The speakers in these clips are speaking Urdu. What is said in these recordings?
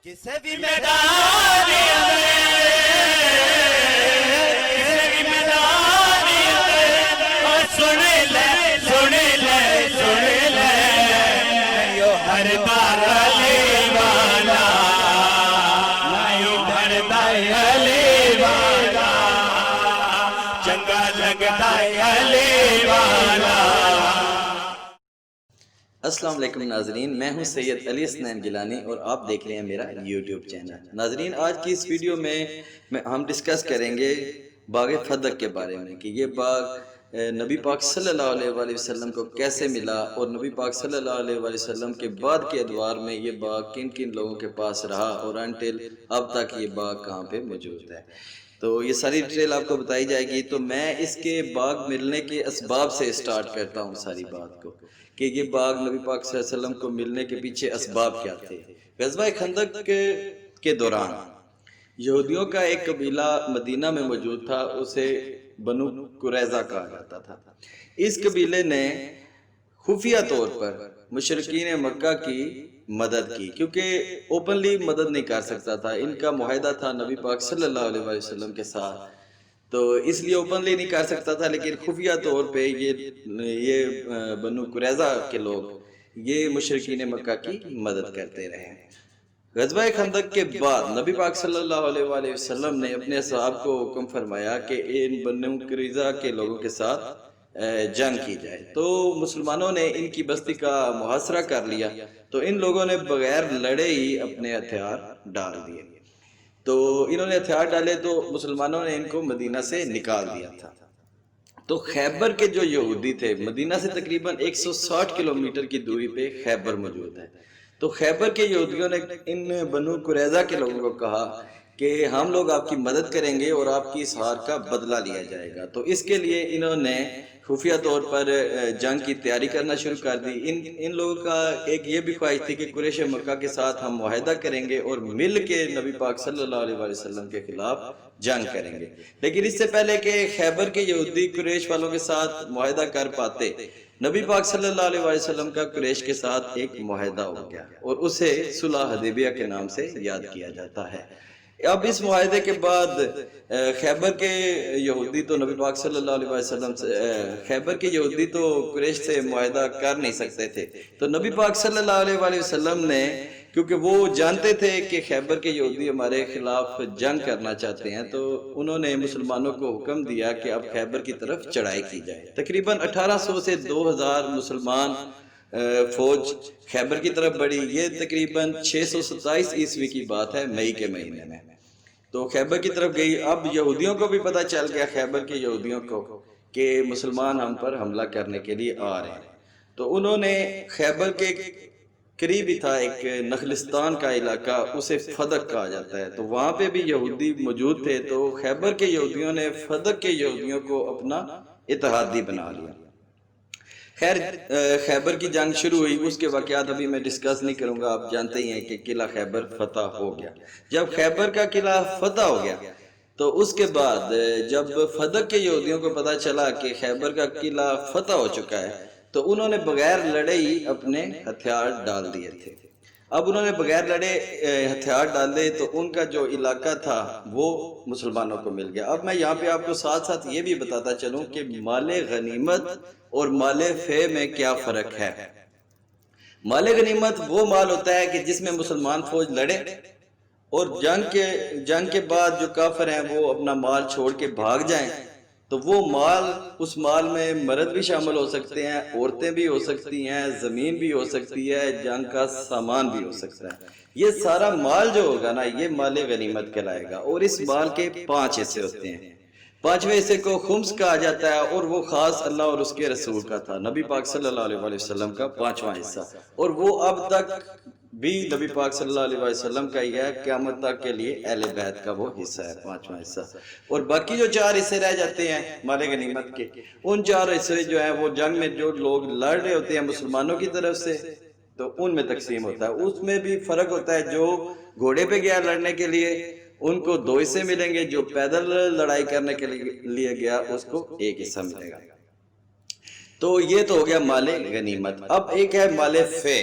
کسے بھی میدان سن لے یو ہر بار علی والا یو ہر دائی علی والا چنگا لگتا ہے علی والا۔ السلام علیکم ناظرین، میں ہوں سید علی حسنین گیلانی اور آپ دیکھ رہے ہیں میرا یوٹیوب چینل۔ ناظرین، آج کی اس ویڈیو میں ہم ڈسکس کریں گے باغ فدق کے بارے میں کہ یہ باغ نبی پاک صلی اللہ علیہ وآلہ وسلم کو کیسے ملا اور نبی پاک صلی اللہ علیہ وآلہ وسلم کے بعد کے ادوار میں یہ باغ کن کن لوگوں کے پاس رہا اور انٹل اب تک یہ باغ کہاں پہ موجود ہے۔ تو یہ ساری ڈیٹیل آپ کو بتائی جائے گی۔ تو میں اس کے باغ ملنے کے اسباب سے سٹارٹ کرتا ہوں ساری بات کو کہ یہ باغ نبی پاک صلی اللہ علیہ وسلم کو ملنے کے پیچھے اسباب کیا تھے۔ غزوہ خندق کے دوران یہودیوں کا ایک قبیلہ مدینہ میں موجود تھا، اسے بنو قریظہ کہا جاتا تھا۔ اس قبیلے نے خفیہ طور پر مشرکین مکہ کی مدد کی، کیونکہ اوپنلی مدد نہیں کر سکتا تھا، ان کا معاہدہ تھا نبی پاک صلی اللہ علیہ وسلم کے ساتھ، تو اس لیے اوپنلی نہیں کر سکتا تھا، لیکن خفیہ طور پہ یہ بنو قریظہ کے لوگ یہ مشرکین مکہ کی مدد کرتے رہے۔ غزوہ خندق کے بعد نبی پاک صلی اللہ علیہ وآلہ وسلم نے اپنے صحابہ کو حکم فرمایا کہ ان بنو قریظہ کے لوگوں کے ساتھ جنگ کی جائے۔ تو مسلمانوں نے ان کی بستی کا محاصرہ کر لیا، تو ان لوگوں نے بغیر لڑے ہی اپنے ہتھیار ڈال دیے۔ تو انہوں نے ہتھیار ڈالے تو مسلمانوں نے ان کو مدینہ سے نکال دیا تھا۔ تو خیبر کے جو یہودی تھے، مدینہ سے تقریباً 160 کلومیٹر کی دوری پہ خیبر موجود ہے، تو خیبر کے یہودیوں نے ان بنو قریظہ کے لوگوں کو کہا کہ ہم لوگ آپ کی مدد کریں گے اور آپ کی اس ہار کا بدلہ لیا جائے گا۔ تو اس کے لیے انہوں نے خفیہ طور پر جنگ کی تیاری کرنا شروع کر دی۔ ان لوگوں کا ایک یہ بھی خواہش تھی کہ قریش مکہ کے ساتھ ہم معاہدہ کریں گے اور مل کے نبی پاک صلی اللہ علیہ وسلم کے خلاف جنگ کریں گے، لیکن اس سے پہلے کہ خیبر کے یہودی قریش والوں کے ساتھ معاہدہ کر پاتے، نبی پاک صلی اللہ علیہ وسلم کا قریش کے ساتھ ایک معاہدہ ہو گیا اور اسے صلح حدیبیہ کے نام سے یاد کیا جاتا ہے۔ اب اس معاہدے کے بعد خیبر کے یہودی تو نبی پاک صلی اللہ علیہ وسلم سے خیبر کے یہودی تو قریش سے معاہدہ کر نہیں سکتے تھے، تو نبی پاک صلی اللہ علیہ وسلم نے، کیونکہ وہ جانتے تھے کہ خیبر کے یہودی ہمارے خلاف جنگ کرنا چاہتے ہیں، تو انہوں نے مسلمانوں کو حکم دیا کہ اب خیبر کی طرف چڑھائی کی جائے۔ تقریباً 1800 سے 2000 مسلمان فوج خیبر کی طرف بڑھی۔ یہ تقریباً 627 عیسوی کی بات ہے، مئی کے مہینے میں، تو خیبر کی طرف گئی۔ اب یہودیوں کو بھی پتہ چل گیا، خیبر کے یہودیوں کو، کہ مسلمان ہم پر حملہ کرنے کے لیے آ رہے ہیں، تو انہوں نے خیبر کے قریب ہی تھا ایک نخلستان کا علاقہ، اسے فدق کہا جاتا ہے، تو وہاں پہ بھی یہودی موجود تھے، تو خیبر کے یہودیوں نے فدق کے یہودیوں کو اپنا اتحادی بنا لیا۔ خیر، خیبر کی جنگ شروع ہوئی، اس کے واقعات ابھی میں ڈسکس نہیں کروں گا، آپ جانتے ہی ہیں کہ قلعہ خیبر فتح ہو گیا۔ جب خیبر کا قلعہ فتح ہو گیا تو اس کے بعد جب فدق کے یہودیوں کو پتہ چلا کہ خیبر کا قلعہ فتح ہو چکا ہے، تو انہوں نے بغیر لڑے ہی اپنے ہتھیار ڈال دیے تھے۔ اب انہوں نے بغیر لڑے ہتھیار ڈالے تو ان کا جو علاقہ تھا وہ مسلمانوں کو مل گیا۔ اب میں یہاں پہ آپ کو ساتھ ساتھ یہ بھی بتاتا چلوں کہ مال غنیمت اور مال فے میں کیا فرق ہے۔ مال غنیمت وہ مال ہوتا ہے کہ جس میں مسلمان فوج لڑے اور جنگ کے بعد جو کافر ہیں وہ اپنا مال چھوڑ کے بھاگ جائیں، تو وہ مال، اس مال میں مرد بھی شامل ہو سکتے ہیں، عورتیں بھی ہو سکتی ہیں، زمین بھی ہو سکتی ہے، جنگ کا سامان بھی ہو سکتا ہے۔ یہ سارا مال جو ہوگا نا، یہ مال غنیمت کہلائے گا، اور اس مال کے 5 حصے ہوتے ہیں۔ 5ویں حصے کو خمس کہا جاتا ہے، اور وہ خاص اللہ اور اس کے رسول کا تھا، نبی پاک صلی اللہ علیہ وسلم کا 5واں حصہ، اور وہ اب تک بھی نبی پاک صلی اللہ علیہ وسلم کا ہی ہے، قیامت تک کے لیے اہل بیت کا وہ حصہ ہے، 5واں حصہ۔ اور باقی جو 4 حصے رہ جاتے ہیں مال غنیمت کے، ان 4 حصے جو ہیں وہ جنگ میں جو لوگ لڑ رہے ہوتے ہیں مسلمانوں کی طرف سے، تو ان میں تقسیم ہوتا ہے۔ اس میں بھی فرق ہوتا ہے، جو گھوڑے پہ گیا لڑنے کے لیے ان کو 2 حصے ملیں گے، جو پیدل لڑائی کرنے کے لیے گیا اس کو 1 حصہ ملے گا۔ تو یہ تو ہو گیا مال غنیمت۔ اب ایک ہے مال فے۔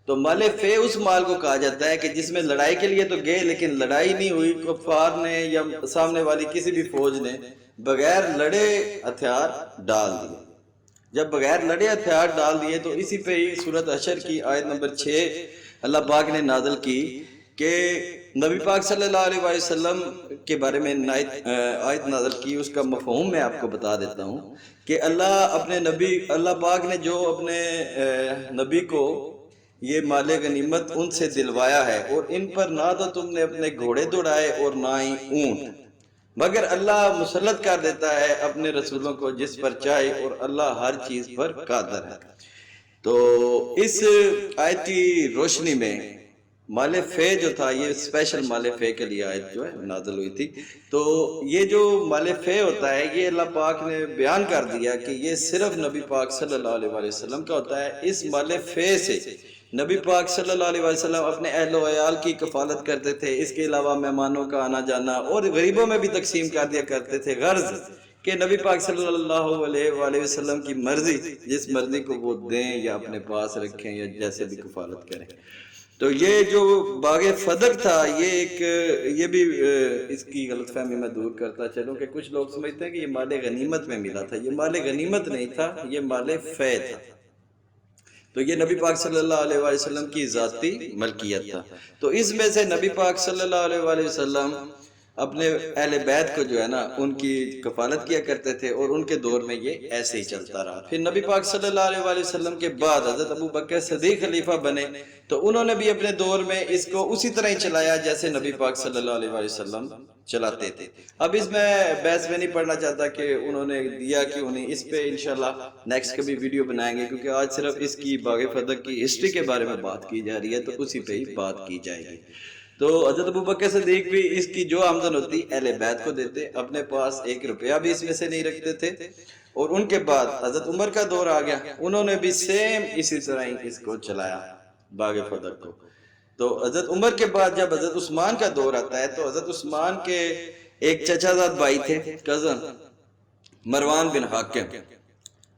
تو مال فے اس مال کو کہا جاتا ہے کہ جس میں لڑائی کے لیے تو گئے لیکن لڑائی نہیں ہوئی، کفار نے یا سامنے والی کسی بھی فوج نے بغیر لڑے ہتھیار ڈال دیے۔ جب بغیر لڑے ہتھیار ڈال دیے تو اسی پہ ہی سورۃ حشر کی آیت نمبر 6 اللہ پاک نے نازل کی کہ نبی پاک صلی اللہ علیہ وآلہ وسلم کے بارے میں آیت نازل کی۔ اس کا مفہوم میں آپ کو بتا دیتا ہوں کہ اللہ پاک نے جو اپنے نبی کو یہ مال غنیمت ان سے دلوایا ہے، اور ان پر نہ تو تم نے اپنے گھوڑے دوڑائے اور نہ ہی اونٹ، مگر اللہ مسلط کر دیتا ہے اپنے رسولوں کو جس پر چاہے، اور اللہ ہر چیز پر قادر ہے۔ تو اس آیت کی روشنی میں مال فے جو تھا، یہ اسپیشل مال فے کے لیے آیت جو ہے نازل ہوئی تھی۔ تو یہ جو مال فے ہوتا ہے یہ اللہ پاک نے بیان کر دیا کہ یہ صرف نبی پاک صلی اللہ علیہ وآلہ وسلم کا ہوتا ہے۔ اس مال فے سے نبی پاک صلی اللہ علیہ وسلم اپنے اہل و عیال کی کفالت کرتے تھے، اس کے علاوہ مہمانوں کا آنا جانا، اور غریبوں میں بھی تقسیم کر دیا کرتے تھے، غرض کہ نبی پاک صلی اللہ علیہ وآلہ وسلم کی مرضی، جس مرضی کو وہ دیں یا اپنے پاس رکھیں یا جیسے بھی کفالت کریں۔ تو یہ جو باغ فدق تھا یہ بھی اس کی غلط فہمی میں دور کرتا چلوں کہ کچھ لوگ سمجھتے ہیں کہ یہ مال غنیمت میں ملا تھا۔ یہ مال غنیمت نہیں تھا، یہ مال فے تھا۔ تو یہ نبی پاک صلی اللہ علیہ وآلہ وسلم کی ذاتی ملکیت تھا۔ تو اس میں سے نبی پاک صلی اللہ علیہ وآلہ وسلم اپنے اہل بیت کو جو ہے نا ان کی کفالت کیا کرتے تھے، اور ان کے دور میں یہ ایسے ہی چلتا رہا۔ پھر نبی پاک صلی اللہ علیہ وآلہ وسلم کے بعد حضرت ابو بکر صدیق خلیفہ بنے، تو انہوں نے بھی اپنے دور میں اس کو اسی طرح ہی چلایا جیسے نبی پاک صلی اللہ علیہ وآلہ وسلم چلاتے تھے۔ اب اس میں بحث میں نہیں پڑھنا چاہتا کہ انہوں نے دیا کیوں نہیں، اس پہ انشاءاللہ نیکسٹ کبھی ویڈیو بنائیں گے، کیونکہ آج صرف اس کی باغ فدق کی ہسٹری کے بارے میں بات کی جا رہی ہے، تو اسی پہ ہی بات کی جائے گی۔ تو حضرت ابو بکر صدیق بھی اس کی جو آمدن ہوتی اہل بیت کو دیتے، اپنے پاس 1 روپیہ بھی اس میں سے نہیں رکھتے تھے۔ اور ان کے بعد حضرت عمر کا دور آ گیا، انہوں نے بھی سیم اسی طرح ہی اس کو چلایا باغ فدق کو۔ تو حضرت عمر کے بعد جب حضرت عثمان کا دور آتا ہے تو حضرت عثمان کے ایک چچا زاد بھائی تھے، کزن، مروان بن حاکم،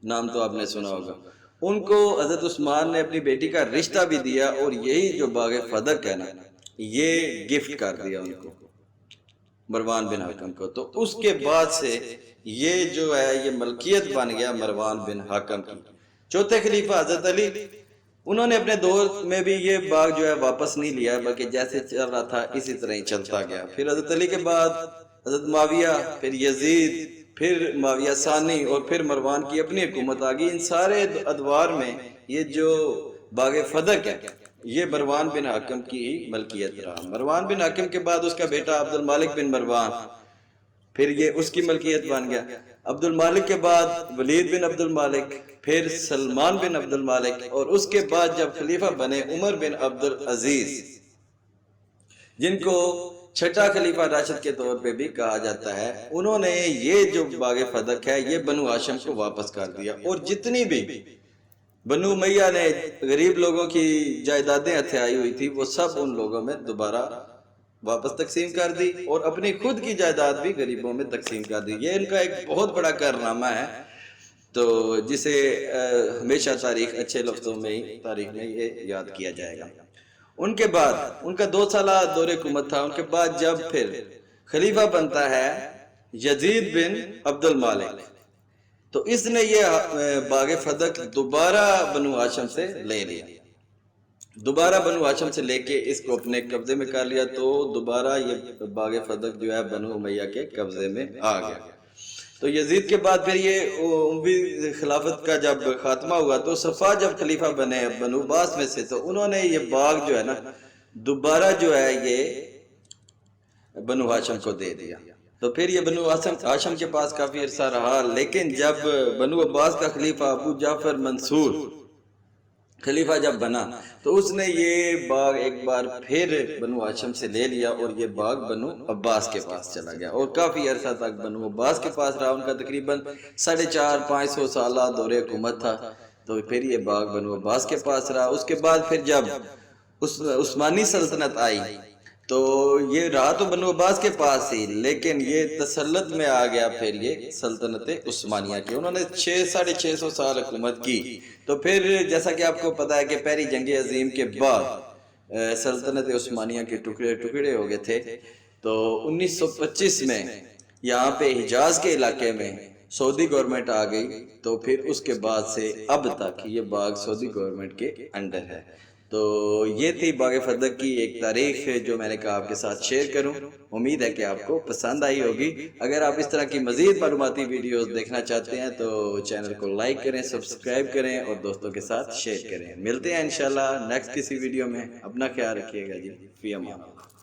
نام تو آپ نے سنا ہوگا۔ ان کو حضرت عثمان نے اپنی بیٹی کا رشتہ بھی دیا، اور یہی جو باغ فدق ہے نا یہ گفٹ کر دیا ان کو، مروان بن حاکم کو۔ تو اس کے بعد سے یہ جو ہے یہ ملکیت بن گیا مروان بن حاکم کی۔ چوتھے خلیفہ حضرت علی، انہوں نے اپنے دور میں بھی یہ باغ جو ہے واپس نہیں لیا، بلکہ جیسے چل رہا تھا اسی طرح ہی چلتا گیا۔ پھر حضرت علی کے بعد حضرت معاویہ، پھر یزید، پھر معاویہ ثانی، اور پھر مروان کی اپنی حکومت آ گئی۔ ان سارے ادوار میں یہ جو باغ فدق ہے یہ مروان بن حاکم کی ملکیت رہا۔ مروان بن حاکم کے بعد اس کا بیٹا عبد المالک بن مروان، پھر یہ اس کی ملکیت بن گیا۔ عبد المالک کے بعد ولید بن عبد المالک، پھر سلمان بن عبد المالک، اور اس کے بعد جب خلیفہ بنے عمر بن عبد العزیز، جن کو چھٹا خلیفہ راشد کے طور پہ بھی کہا جاتا ہے، انہوں نے یہ جو باغ فدق ہے یہ بنو ہاشم کو واپس کر دیا، اور جتنی بھی بنو امیہ نے غریب لوگوں کی جائیدادیں ہتھیائی ہوئی تھی وہ سب ان لوگوں میں دوبارہ واپس تقسیم کر دی، اور اپنی خود کی جائیداد بھی غریبوں میں تقسیم کر دی۔ یہ ان کا ایک بہت بڑا کارنامہ ہے، تو جسے ہمیشہ تاریخ اچھے لفظوں میں ہی تاریخ میں یہ یاد کیا جائے گا۔ ان کے بعد ان کا 2 سالہ دور حکومت تھا۔ ان کے بعد جب پھر خلیفہ بنتا ہے یزید بن عبد المالک، تو اس نے یہ باغ فدق دوبارہ بنو ہاشم سے لے لیا، دوبارہ بنو ہاشم سے لے کے اس کو اپنے قبضے میں کر لیا، تو دوبارہ یہ باغ فدق جو ہے بنو امیہ کے قبضے میں آ گیا۔ تو یزید کے بعد پھر یہ اموی خلافت کا جب خاتمہ ہوا تو صفا جب خلیفہ بنے بنو عباس میں سے، تو انہوں نے یہ باغ جو ہے نا دوبارہ جو ہے یہ بنو ہاشم کو دے دیا۔ تو پھر یہ بنو ہاشم کے پاس کافی عرصہ رہا، لیکن جب بنو عباس کا خلیفہ ابو جعفر منصور خلیفہ جب بنا تو اس نے یہ باغ ایک بار پھر بنو ہاشم سے لے لیا، اور یہ باغ بنو عباس کے پاس چلا گیا، اور کافی عرصہ تک بنو عباس کے پاس رہا۔ ان کا تقریباً 450-500 سالہ دور حکومت تھا، تو پھر یہ باغ بنو عباس کے پاس رہا۔ اس کے بعد پھر جب عثمانی سلطنت آئی تو یہ رہا تو بنو عباس کے پاس ہی، لیکن یہ تسلط میں آ گیا پھر یہ سلطنت عثمانیہ کی، انہوں نے 600 سال حکومت کی۔ تو پھر جیسا کہ آپ کو پتا ہے کہ پہلی جنگ عظیم کے بعد سلطنت عثمانیہ کے ٹکڑے ٹکڑے ہو گئے تھے۔ تو 1925 میں یہاں پہ حجاز کے علاقے میں سعودی گورنمنٹ آ گئی، تو پھر اس کے بعد سے اب تک یہ باغ سعودی گورنمنٹ کے انڈر ہے۔ تو یہ تھی باغ فدق کی ایک تاریخ جو میں نے کہا آپ کے ساتھ شیئر کروں، امید ہے کہ آپ کو پسند آئی ہوگی۔ اگر آپ اس طرح کی مزید معلوماتی ویڈیوز دیکھنا چاہتے ہیں تو چینل کو لائک کریں، سبسکرائب کریں اور دوستوں کے ساتھ شیئر کریں۔ ملتے ہیں انشاءاللہ نیکسٹ کسی ویڈیو میں، اپنا خیال رکھیے گا جی، فی امان اللہ۔